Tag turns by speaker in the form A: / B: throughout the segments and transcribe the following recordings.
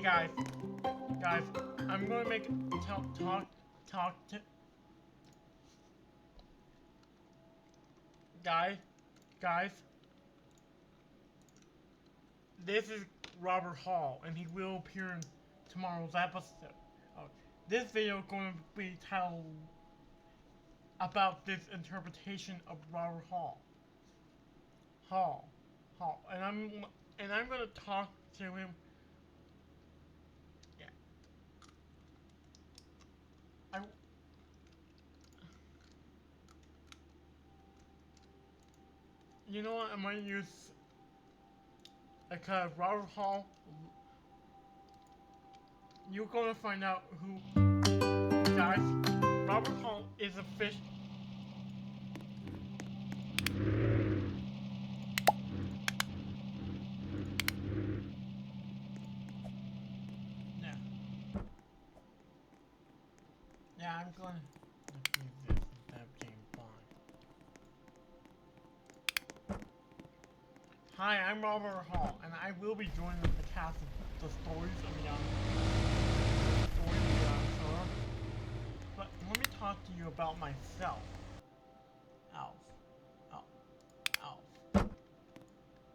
A: guys, I'm gonna make talk to guys, guys. This is Robert Hall, and he will appear in tomorrow's episode. This video is going to be titled about this interpretation of Robert Hall. And I'm gonna talk to him. Yeah. You know what? I might use because Robert Hall. You're gonna find out who, guys. Robert Hall is a fish. Yeah, I'm gonna use this instead of James Bond. Hi, I'm Robert Hall, and I will be joining the cast of The Stories of Young Sora. But let me talk to you about myself. Alf.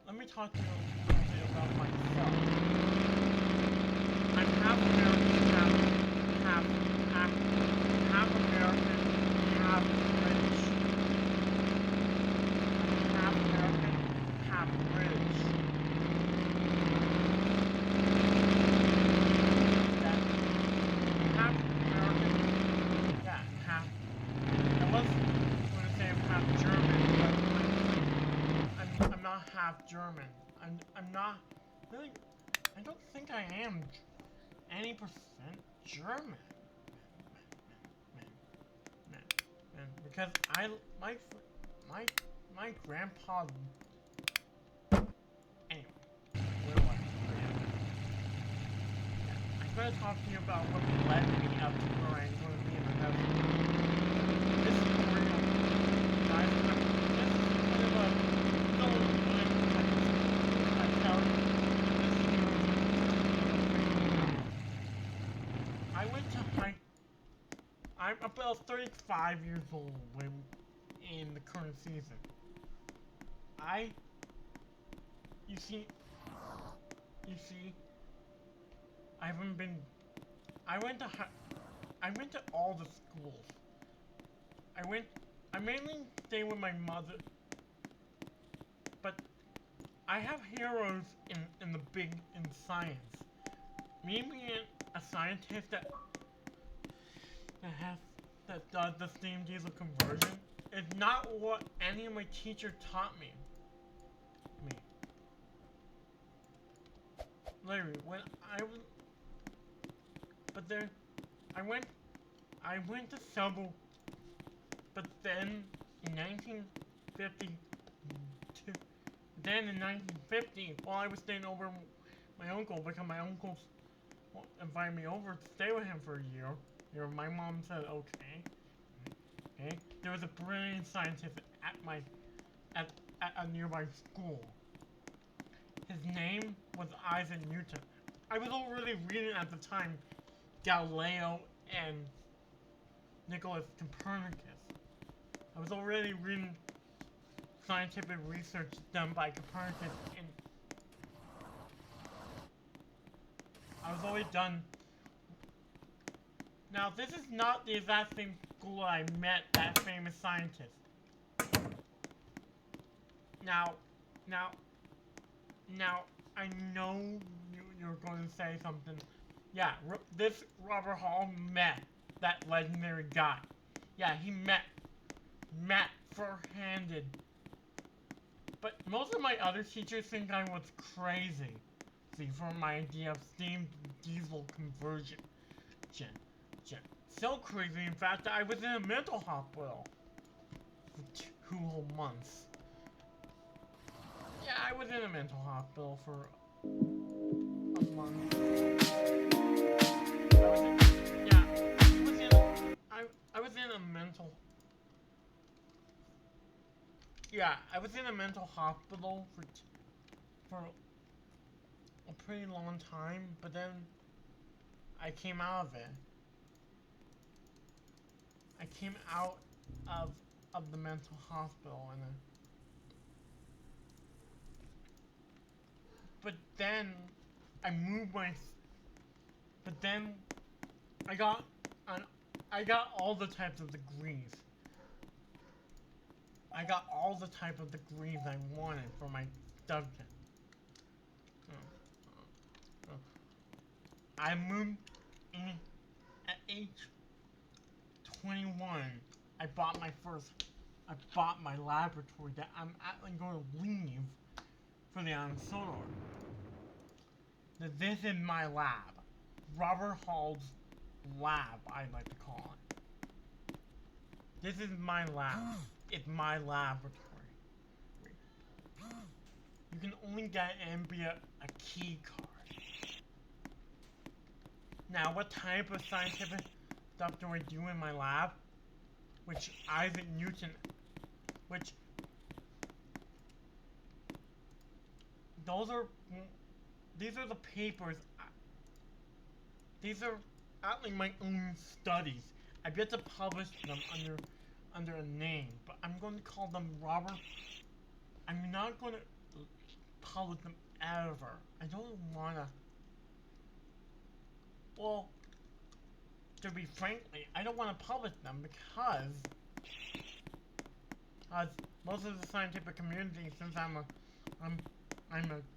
A: Let me talk to you a little bit about myself. I'm half American, half American, half British. Half American, half British. That half American, yeah, half. I was going to say I'm half German, but I'm not half German. I'm not really. I don't think I am any percent German. Man, because my grandpa. Anyway, where was I? Yeah, I'm gonna talk to you about what led me up to where I'm going to be in the house. This is where guys. This is kind of a I tell you. I went to high. I'm about 35 years old when in the current season. You see, I haven't been. I went to all the schools. I mainly stay with my mother, but I have heroes in science. Me being a scientist that does the steam diesel conversion is not what any of my teachers taught me. Larry, when I was, but then I went to Seoul, but then in 1952, while I was staying over my uncle, because my uncle invited me over to stay with him for a year. My mom said okay. There was a brilliant scientist at a nearby school. His name was Isaac Newton. I was already reading at the time Galileo and Nicholas Copernicus. I was already reading scientific research done by Copernicus, and I was already done. Now, this is not the exact same school I met that famous scientist. Now, I know you're going to say something. Yeah, this Robert Hall met that legendary guy. Yeah, he met first-handed. But most of my other teachers think I was crazy. See, for my idea of steam diesel conversion. So crazy, in fact, I was in a mental hospital for 2 whole months. Yeah, I was in a mental hospital for a month. I was in a mental. Yeah, I was in a mental hospital for a pretty long time, but then I came out of it. I came out of the mental hospital, and but then I moved my. But then I got on. I got all the types of degrees. I got all the type of degrees I wanted for my subject. I moved in at age 21. I bought my laboratory that I'm actually going to leave for the Solar. This is my lab. Robert Hall's lab, I'd like to call it. This is my lab. It's my laboratory. You can only get in via a key card. Now, what type of scientific stuff do I do in my lab? Which Isaac Newton, these are the papers, these are actually my own studies. I've yet to publish them under a name, but I'm going to call them Robert. I'm not going to publish them ever. I don't want to. Well, to be frankly, I don't want to publish them because most of the scientific community, since I'm a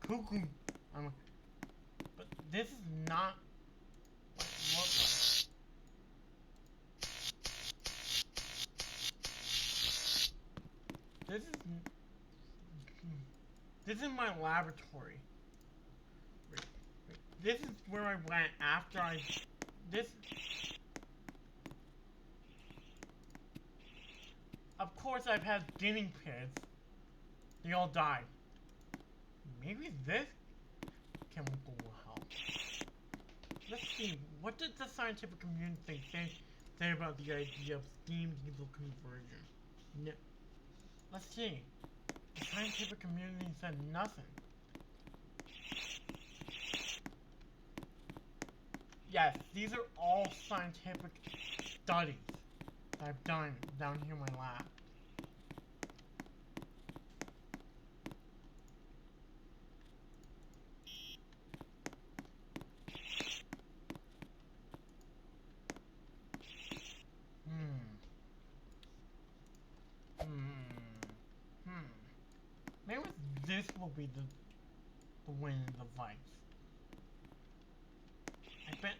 A: cuckoo, but this is not what it looks like. This is my laboratory. This is where I went after of course I've had guinea pigs. They all died. Maybe this chemical will help. Let's see, what did the scientific community say about the idea of steam diesel conversion? No. Let's see. The scientific community said nothing. Yes, these are all scientific studies that I've done down here in my lab. Maybe this will be the winning device. I spent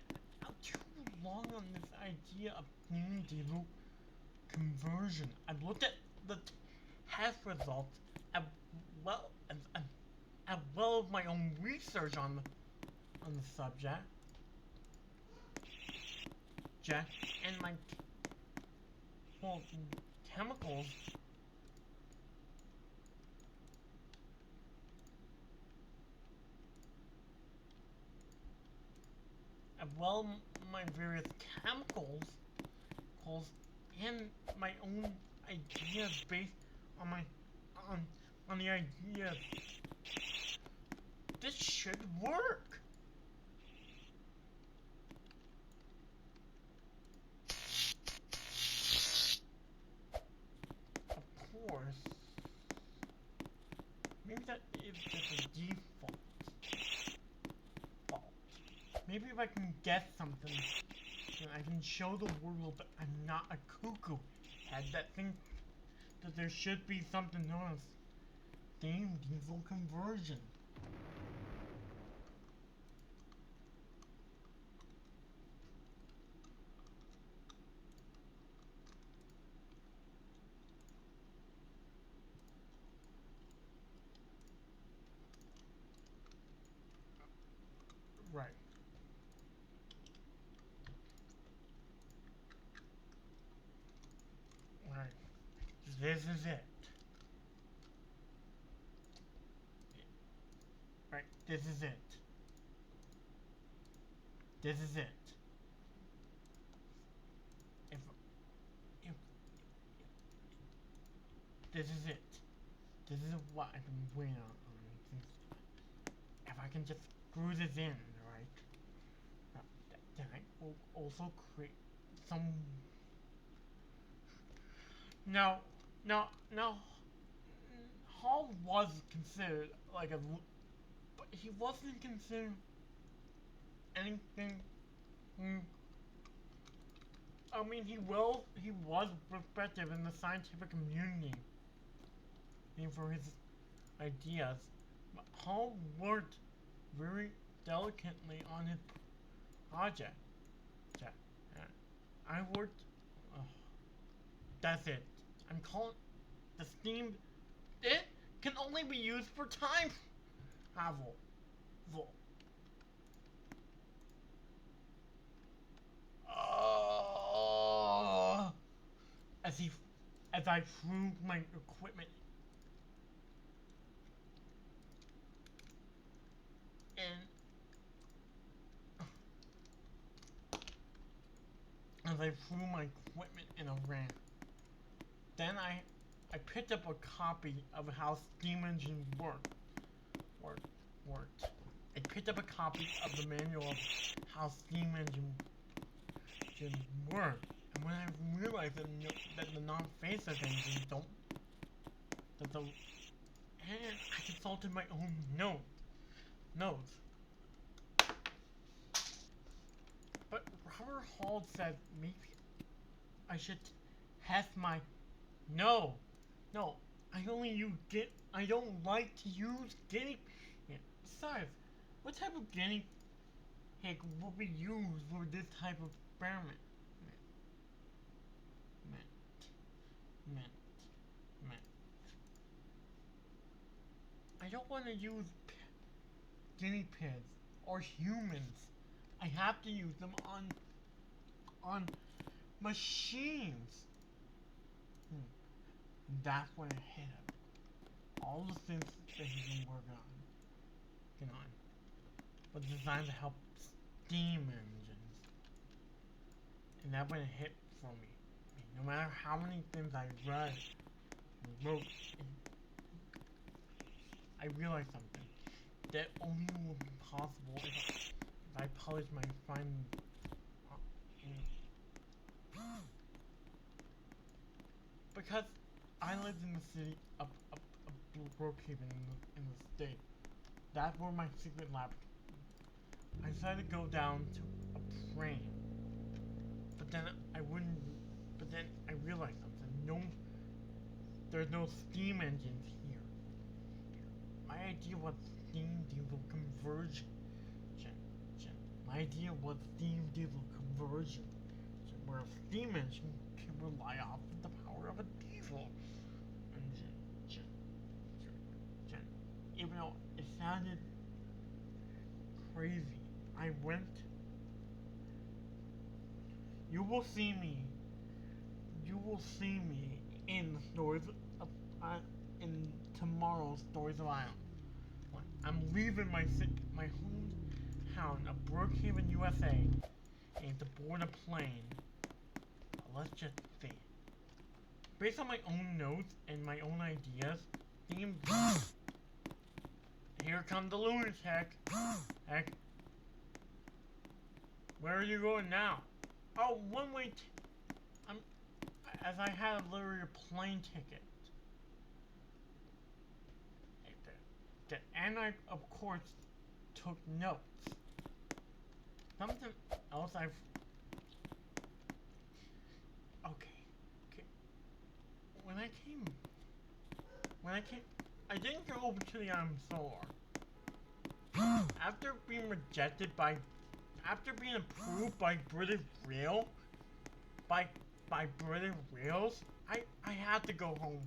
A: too long on this idea of steam diesel conversion. I've looked at the test results as well as my own research on the subject. And my chemicals. As well my various chemicals and my own ideas based on the idea this should work. Of course, maybe that is just a default. Maybe if I can get something, then I can show the world that I'm not a cuckoo head that thinks that there should be something known as steam diesel conversion. Right. Right. This is it. Right. This is it. This is it. If this is it. This is what I've been waiting on. If I can just bruises in, right? Then I will also create some. Now, now, Hall was considered like a, but he wasn't considered anything. mm, I mean, he was respected in the scientific community for his ideas, but Hall worked very delicately on his project. I worked. Oh, that's it. I'm calling the steam. It can only be used for time travel. Oh, as he, as I threw my equipment in, as I threw my equipment in a ramp. Then I picked up a copy of how steam engines worked, worked. I picked up a copy of the manual of how steam engines work. And when I realized that the non-faceless engines don't, that the, and I consulted my own notes. But Robert Hall said maybe I should test my, no, I only use I don't like to use guinea pig. Besides, what type of guinea pig will be used for this type of experiment? Mint, mint, mint. I don't want to use guinea pigs or humans. I have to use them on machines. That's when it hit him. All the things that he's been working on, was designed to help steam engines. And that when it hit for me. I mean, no matter how many things I read and wrote, I realized something. That only will be possible if I publish my findings. Because I lived in the city of Brookhaven in the state. That's where my secret lab. I decided to go down to a train, but then I wouldn't. But then I realized something. No, there's no steam engines here. My idea was steam diesel conversion. My idea was steam diesel conversion, where a steam engine can rely off of the power of a diesel engine. Even though it sounded crazy, I went. You will see me. You will see me in the stories of in tomorrow's Stories of Island. I'm leaving my hometown of Brookhaven, USA, and to board a plane. Let's just see. Based on my own notes and my own ideas, here comes the lunatic. Heck. Where are you going now? Oh, one way. As I had literally a plane ticket. And I, of course, took notes. Something else Okay. When I came, I didn't go over to the Solar. After being after being approved by British Rail, by British Rails, I had to go home.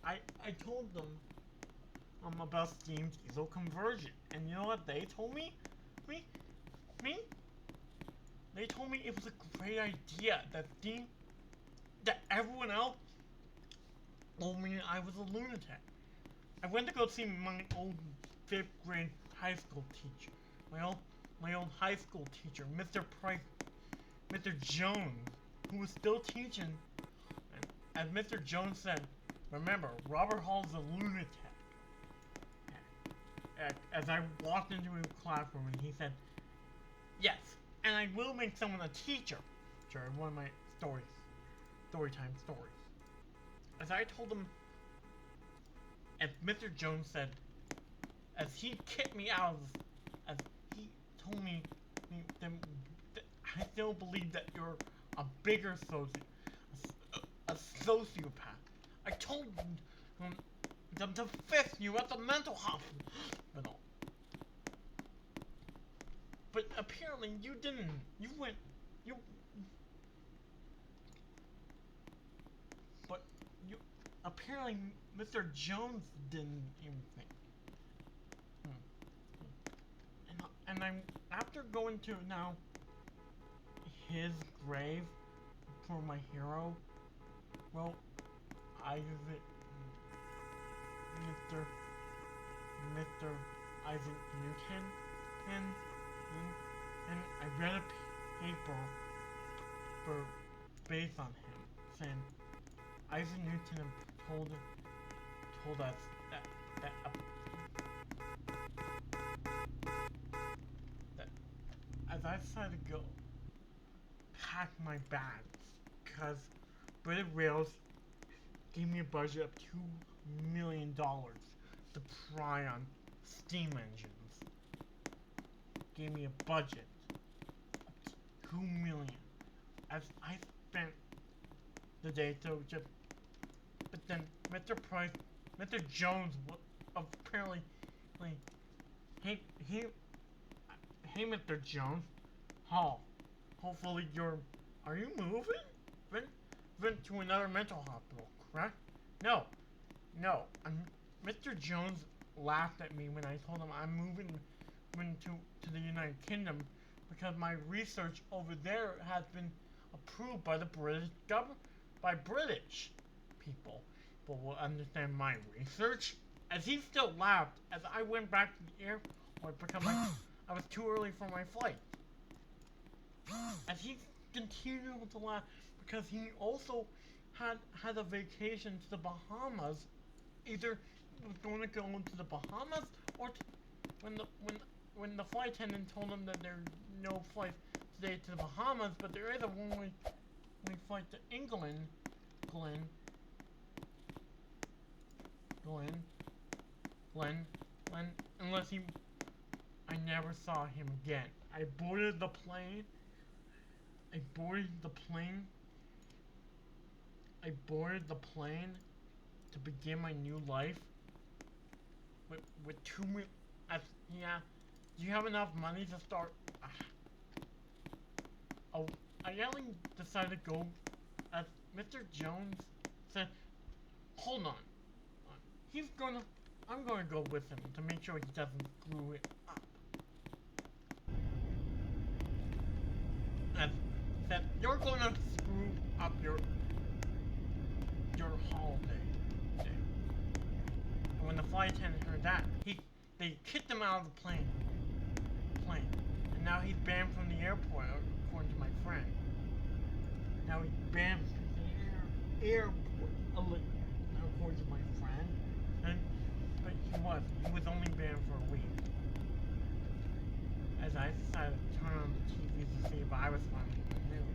A: I told them about steam diesel conversion, and you know what they told me? They told me it was a great idea that everyone else told me I was a lunatic. I went to go see my old 5th grade high school teacher. My old high school teacher, Mr. Price, Mr. Jones, who was still teaching. And as Mr. Jones said, remember, Robert Hall's a lunatic. as I walked into his classroom and he said, "Yes, and I will make someone a teacher." During one of my storytime stories. As I told him, as Mr. Jones said, as he kicked me out of, as he told me, that I still believe that you're a bigger a sociopath. I told them to fix you at the mental hospital. But apparently you didn't. You went. You. But you. Apparently Mr. Jones didn't even think. And I'm. After going to now his grave for my hero, well, Isaac. Mr. Isaac Newton, and I read a paper based on him, saying Isaac Newton told us that as I decided to go pack my bags, because British Rails gave me a budget of $2 million to pry on steam engines. Gave me a budget of $2 million. As I spent the day to just, but then Mr. Jones apparently, hey, Mr. Jones, hopefully are you moving? Went to another mental hospital, correct? No. Mr. Jones laughed at me when I told him I'm moving to the United Kingdom because my research over there has been approved by the British government, by British people. But will understand my research. As he still laughed as I went back to the airport because I was too early for my flight. As he continued to laugh because he also had a vacation to the Bahamas. Either he was going to go to the Bahamas or when the flight attendant told him that there's no flight today to the Bahamas, but there is a one-way flight to England, Glenn, unless I never saw him again. I boarded the plane to begin my new life with yeah. Do you have enough money to start? Oh, I only decided to go as Mr. Jones said. Hold on. I'm gonna go with him to make sure he doesn't screw it up. As said, you're gonna screw up your holiday day. And when the flight attendant heard that, they kicked him out of the plane. And now he's banned from the airport, according to my friend. Now he's banned from the airport, according to my friend. But he was only banned for a week. As I decided to turn on the TV to see if I was finding the news.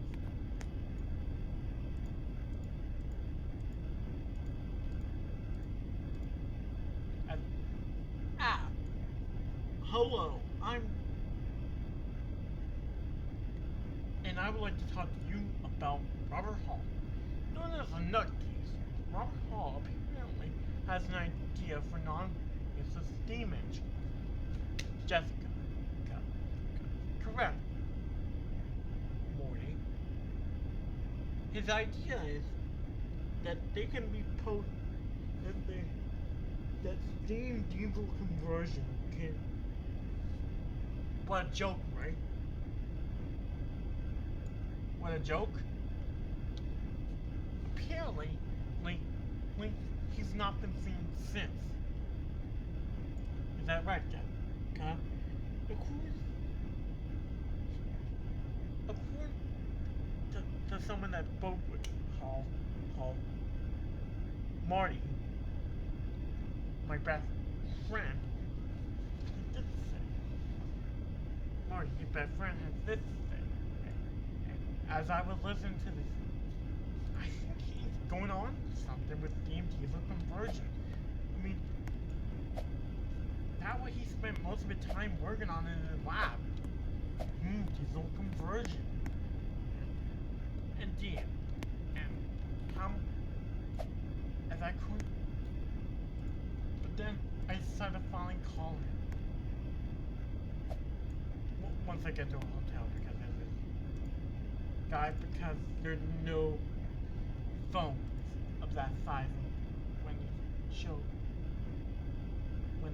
A: Hello, and I would like to talk to you about Robert Hall. Known as a nutcase, Robert Hall apparently has an idea for it's a steam engine. Jessica. Correct. Morty. His idea is that they can be that steam diesel conversion can. What a joke, right? What a joke? Apparently, he's not been seen since. Is that right, Jack? Huh? According to someone that spoke with Hall, Marty, my best friend, story. His best friend has this to say. And as I was listening to this, I think he's going on something with DMT, the conversion. I mean, that what he spent most of his time working on in his lab. Diesel conversion. And DM. And come as I could. But then I decided to finally call him. Once I get to a hotel because there's this guy, because there's no phones of that size when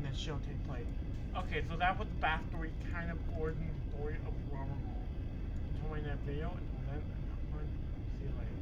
A: the show takes place. Okay, so that was the backstory, kind of origin story of Rubber Hall. I'm told that video, and then I'm going to see you later.